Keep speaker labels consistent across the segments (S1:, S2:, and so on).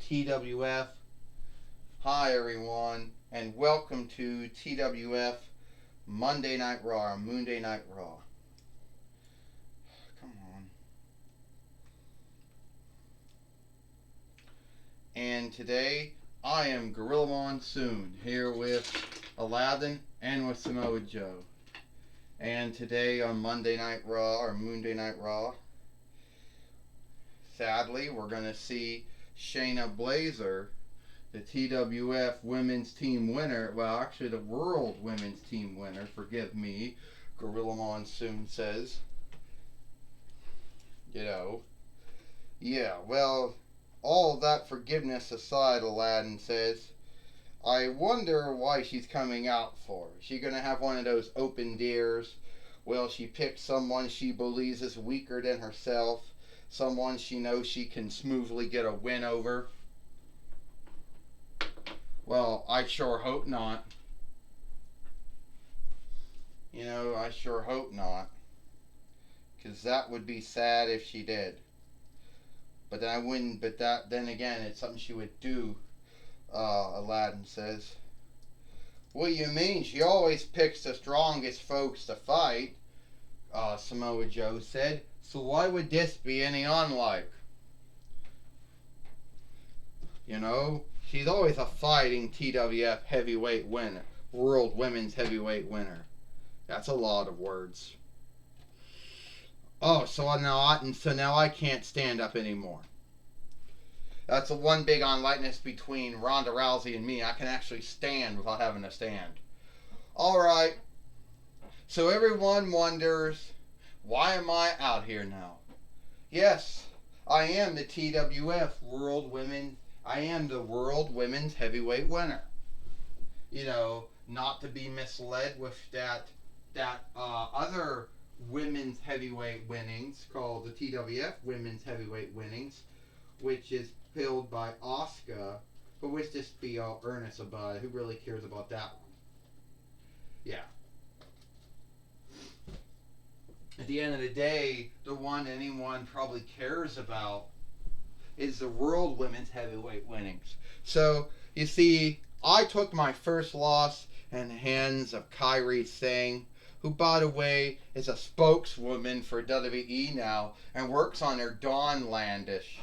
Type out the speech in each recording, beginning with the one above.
S1: TWF. Hi everyone, and welcome to TWF Monday Night Raw, or Monday Night Raw. Come on. And today I am Gorilla Monsoon here with Aladdin and with Samoa Joe. And today on Monday Night Raw, or Monday Night Raw, sadly we're going to see Shayna Baszler, the TWF Women's Team winner, well, actually the World Women's Team winner, forgive me, Gorilla Monsoon says. Well, all that forgiveness aside, Aladdin says, I wonder why she's coming out for. Is she going to have one of those open dares? Will she pick someone she believes is weaker than herself? Someone she knows she can smoothly get a win over? Well, I sure hope not. I sure hope not. Because that would be sad if she did. But then I wouldn't, then again, it's something she would do, Aladdin says. What do you mean? She always picks the strongest folks to fight, Samoa Joe said. So why would this be any unlike? She's always a fighting TWF heavyweight winner. World Women's Heavyweight winner. That's a lot of words. Oh, so now I can't stand up anymore. That's the one big unlikeness between Ronda Rousey and me. I can actually stand without having to stand. Alright. So everyone wonders, why am I out here now? Yes, I am the TWF World Women. I am the World Women's Heavyweight winner. Not to be misled with that other women's heavyweight winnings called the TWF Women's Heavyweight winnings, which is filled by Asuka, but let's just be all earnest about it. Who really cares about that one? Yeah. At the end of the day, the one anyone probably cares about is the World Women's Heavyweight winnings. So, you see, I took my first loss in the hands of Kairi Sane, who, by the way, is a spokeswoman for WWE now and works on their Dawn Landish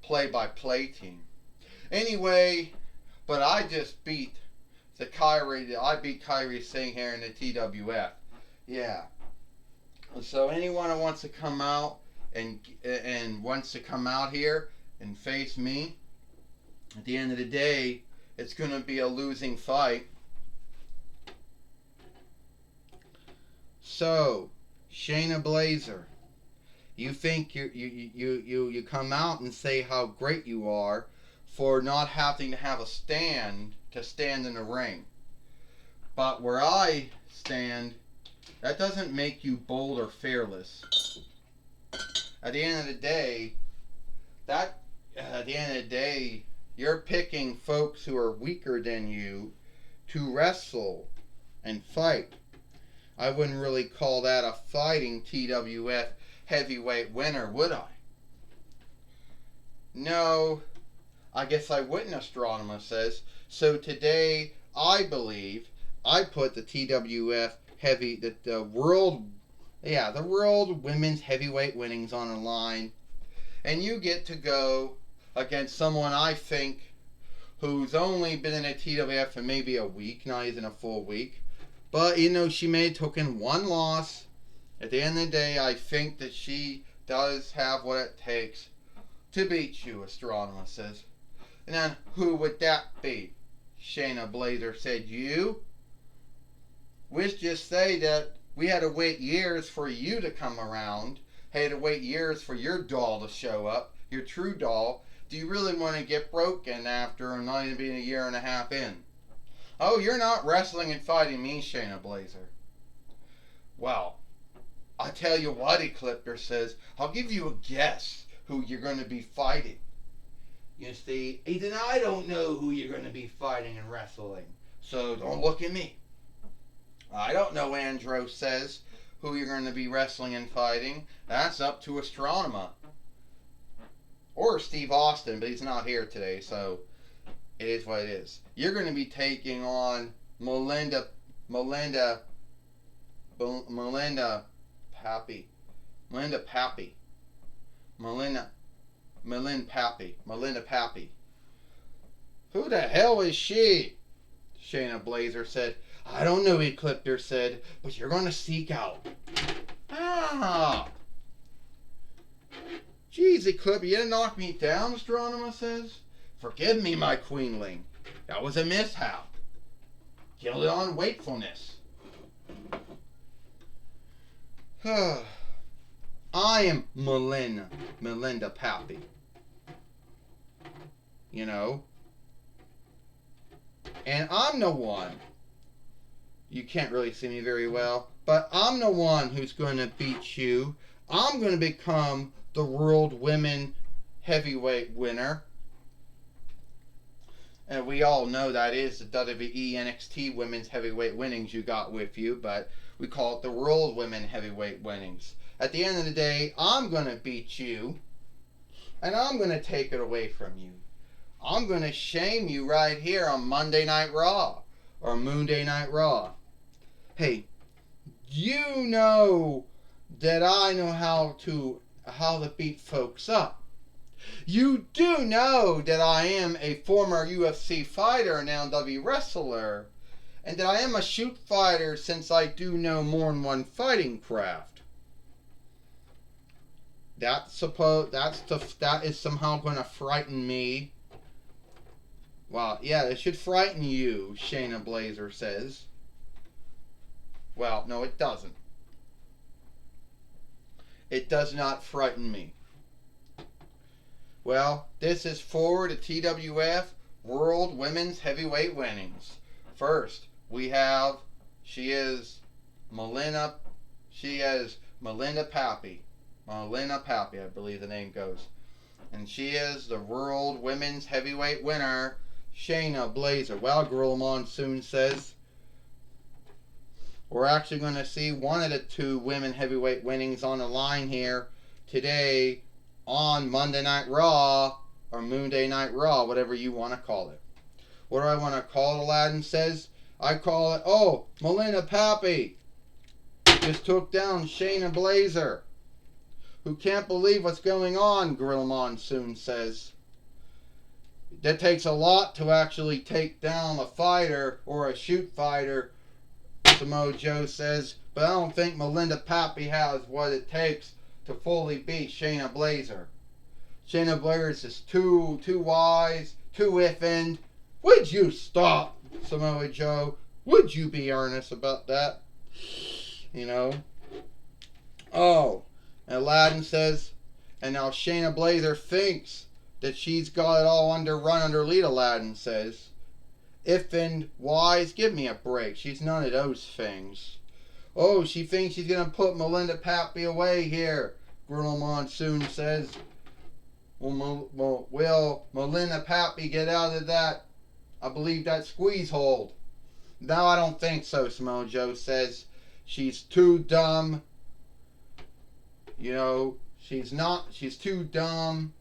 S1: play-by-play team. Anyway, but I just beat Kairi Sane here in the TWF. Yeah. So anyone who wants to come out and wants to come out here and face me, at the end of the day, it's going to be a losing fight. So, Shayna Baszler, you think you come out and say how great you are for not having to have a stand to stand in the ring. But where I stand, that doesn't make you bold or fearless. At the end of the day, you're picking folks who are weaker than you to wrestle and fight. I wouldn't really call that a fighting TWF heavyweight winner, would I? No, I guess I wouldn't, Astronomer says. So today, I believe I put the TWF the World Women's Heavyweight winnings on the line. And you get to go against someone I think who's only been in a TWF for maybe a week, not even a full week. But, she may have taken one loss. At the end of the day, I think that she does have what it takes to beat you, Astronomer says. And then, who would that be? Shayna Baszler said, you? Let's just say that we had to wait years for you to come around. Had to wait years for your doll to show up, your true doll. Do you really want to get broken after not even being a year and a half in? Oh, you're not wrestling and fighting me, Shayna Baszler. Well, I tell you what, Ecliptor says, I'll give you a guess who you're going to be fighting. You see, even I don't know who you're going to be fighting and wrestling. So don't look at me. I don't know, Andros says, who you're going to be wrestling and fighting. That's up to Astronomer. or Steve Austin, but he's not here today, so it is what it is. You're going to be taking on Melinda Pappy. Melinda Pappy. Melinda Pappy. Who the hell is she? Shayna Blazer said. I don't know, Ecliptor said, but you're going to seek out. Ah. Geez, Ecliptor, you didn't knock me down, Astronema says. Forgive me, my queenling. That was a mishap. Killed it on wakefulness. I am Melinda Pappy. You know. And I'm the one. You can't really see me very well, but I'm the one who's going to beat you. I'm going to become the World Women Heavyweight winner. And we all know that is the WWE NXT Women's Heavyweight winnings you got with you, but we call it the World Women Heavyweight winnings. At the end of the day, I'm going to beat you, and I'm going to take it away from you. I'm going to shame you right here on Monday Night Raw, or Monday Night Raw. Hey, you know that I know how to beat folks up. You do know that I am a former UFC fighter and NW wrestler, and that I am a shoot fighter since I do know more than one fighting craft. That is somehow going to frighten me. Well, yeah, it should frighten you, Shayna Blazer says. Well, no, it doesn't. It does not frighten me. Well, this is for the TWF World Women's Heavyweight winnings. First, we have, she is Melinda Pappy. Melinda Pappy, I believe the name goes. And she is the World Women's Heavyweight winner, Shayna Blazer. Well, Gorilla Monsoon says, we're actually going to see one of the two women heavyweight winnings on the line here today on Monday Night Raw or Monday Night Raw, whatever you want to call it. What do I want to call it, Aladdin says? I call it, Melinda Pappy just took down Shayna Blazer. Who can't believe what's going on, Gorilla Monsoon says. That takes a lot to actually take down a fighter or a shoot fighter, Samoa Joe says, but I don't think Melinda Pappy has what it takes to fully beat Shayna Blazer. Shayna Blazer is just too wise, too iffin. Would you stop, Samoa Joe? Would you be earnest about that? You know? Oh, and Aladdin says, and now Shayna Blazer thinks that she's got it all under lead, Aladdin says. Iffin, wise, give me a break. She's none of those things. Oh, she thinks she's going to put Melinda Pappy away here, Gorilla Monsoon says. Will Melinda Pappy get out of that, I believe, that squeeze hold? No, I don't think so, Samoa Joe says. She's too dumb. You know, she's too dumb.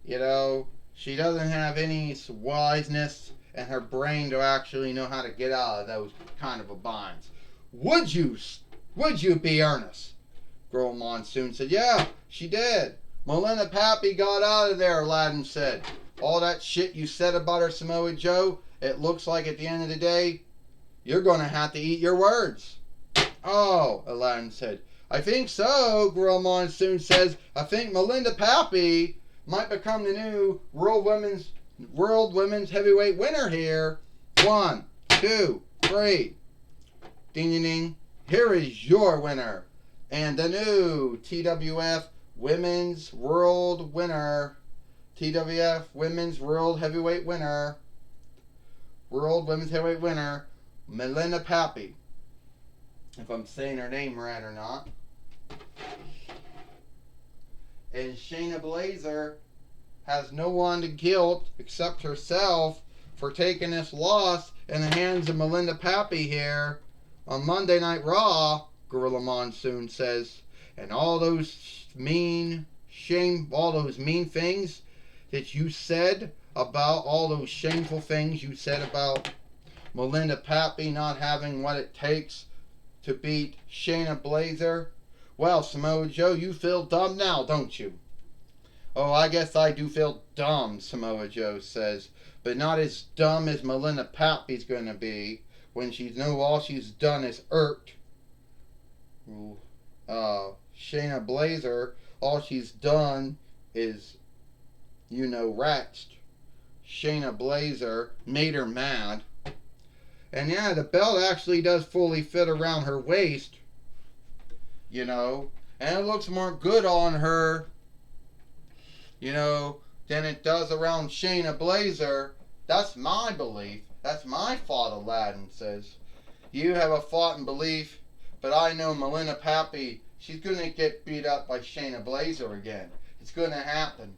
S1: You know, she doesn't have any wiseness in her brain to actually know how to get out of those kind of a binds. Would you be earnest? Girl Monsoon said, yeah, she did. Melinda Pappy got out of there, Aladdin said. All that shit you said about her, Samoa Joe, it looks like at the end of the day, you're going to have to eat your words. Oh, Aladdin said. I think so, Gorilla Monsoon says. I think Melinda Pappy might become the new World Women's Heavyweight winner here. 1, 2, 3. Ding ding ding. Here is your winner. And the new TWF Women's World winner. TWF Women's World Heavyweight winner. World Women's Heavyweight winner, Melinda Pappy. If I'm saying her name right or not. And Shayna Blazer has no one to guilt except herself for taking this loss in the hands of Melinda Pappy here on Monday Night Raw, Gorilla Monsoon says. And all those mean, all those mean things that you said about all those shameful things you said about Melinda Pappy not having what it takes to beat Shayna Baszler? Well, Samoa Joe, you feel dumb now, don't you? Oh, I guess I do feel dumb, Samoa Joe says, but not as dumb as Melinda Pappy's gonna be when all she's done is irked Shayna Baszler. All she's done is, ratched Shayna Baszler, made her mad. And yeah, the belt actually does fully fit around her waist, and it looks more good on her, than it does around Shayna Baszler. That's my belief. That's my thought, Aladdin says. You have a thought and belief, but I know Melinda Pappy, she's going to get beat up by Shayna Baszler again. It's going to happen.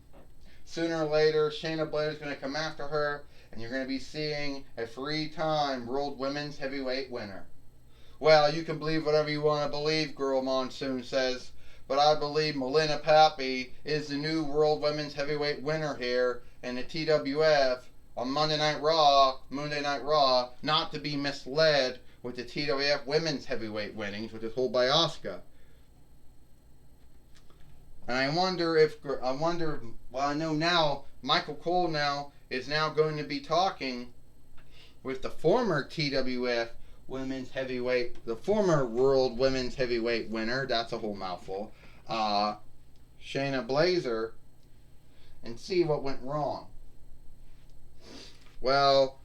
S1: Sooner or later, Shayna Baszler's going to come after her, and you're going to be seeing a 3-time World Women's Heavyweight winner. Well, you can believe whatever you want to believe, Girl Monsoon says, but I believe Melinda Pappy is the new World Women's Heavyweight winner here in the TWF on Monday Night Raw, not to be misled with the TWF Women's Heavyweight winnings, which is held by Asuka. And I know now, Michael Cole now is now going to be talking with the former TWF Women's Heavyweight, the former World Women's Heavyweight winner, that's a whole mouthful, Shayna Baszler, and see what went wrong. Well,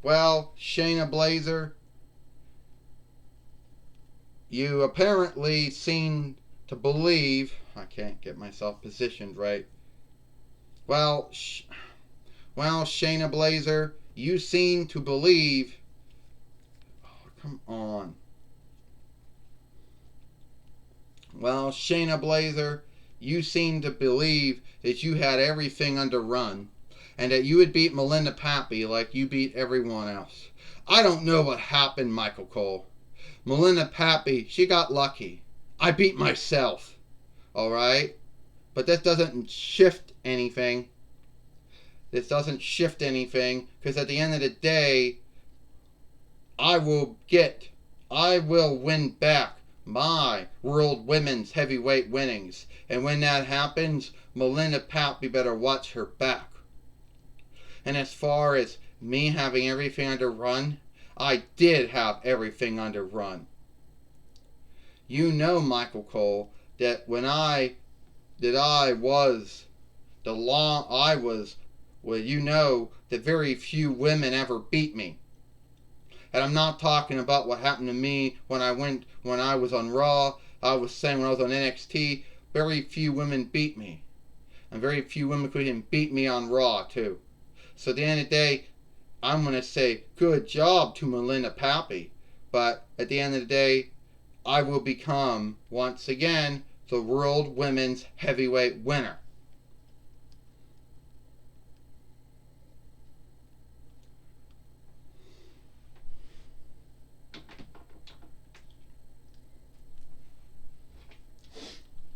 S1: Shayna Baszler, you apparently seem to believe, I can't get myself positioned right. Well, Shayna Baszler, you seem to believe, come on. Well, Shayna Baszler, you seem to believe that you had everything under run, and that you would beat Melinda Pappy like you beat everyone else. I don't know what happened, Michael Cole. Melinda Pappy, she got lucky. I beat myself. Alright? But this doesn't shift anything. Because at the end of the day, I will win back my World Women's Heavyweight winnings. And when that happens, Melinda Pappy better watch her back. And as far as me having everything under run, I did have everything under run. You know, Michael Cole, that that very few women ever beat me. And I'm not talking about what happened to me when I was on Raw. I was saying when I was on NXT, very few women beat me. And very few women could even beat me on Raw, too. So at the end of the day, I'm going to say good job to Melinda Pappy. But at the end of the day, I will become, once again, the World Women's Heavyweight winner.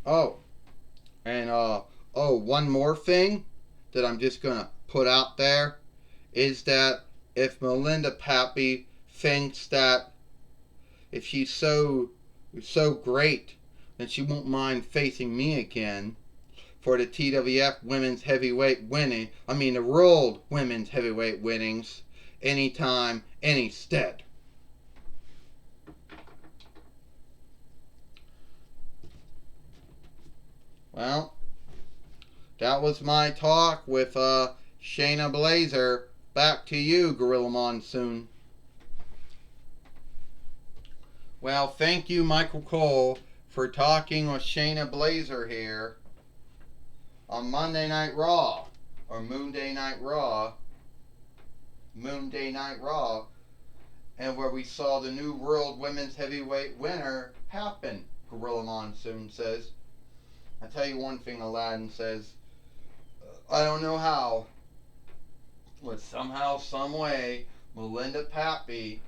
S1: Oh, and one more thing that I'm just going to put out there is that if Melinda Pappy thinks that if she's so great, then she won't mind facing me again for the TWF Women's Heavyweight the World Women's Heavyweight winnings anytime, any stead. Well, that was my talk with Shayna Baszler. Back to you, Gorilla Monsoon. Well, thank you, Michael Cole, for talking with Shayna Baszler here on Monday Night Raw, or Moonday Night Raw, and where we saw the new World Women's Heavyweight winner happen, Gorilla Monsoon says. I tell you one thing, Aladdin says, I don't know how, but somehow, some way, Melinda Pappy,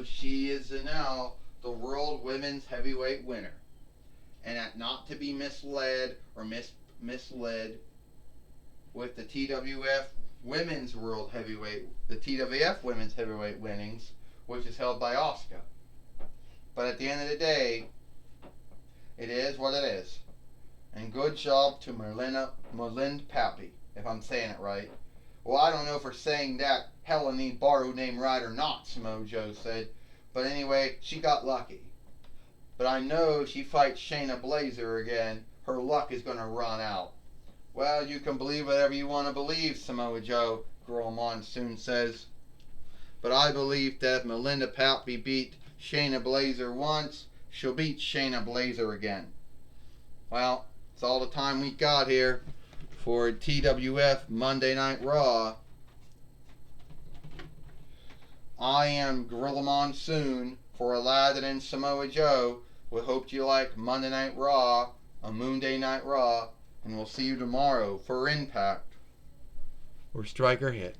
S1: she is now the World Women's Heavyweight winner. and that not to be misled or misled with the TWF Women's World Heavyweight, the TWF Women's Heavyweight winnings, which is held by Asuka. But at the end of the day, it is what it is. And good job to Melinda Pappy, if I'm saying it right. Well, I don't know if we're saying that Helene borrowed name right or not, Samoa Joe said. But anyway, she got lucky. But I know if she fights Shayna Baszler again, her luck is going to run out. Well, you can believe whatever you want to believe, Samoa Joe, Girl Monsoon says. But I believe that if Melinda Pappy beat Shayna Baszler once, she'll beat Shayna Baszler again. Well, it's all the time we got here for TWF Monday Night Raw. I am Gorilla Monsoon for Aladdin and Samoa Joe. We hope you like Monday Night Raw, a Moonday Night Raw, and we'll see you tomorrow for Impact or Striker Hit.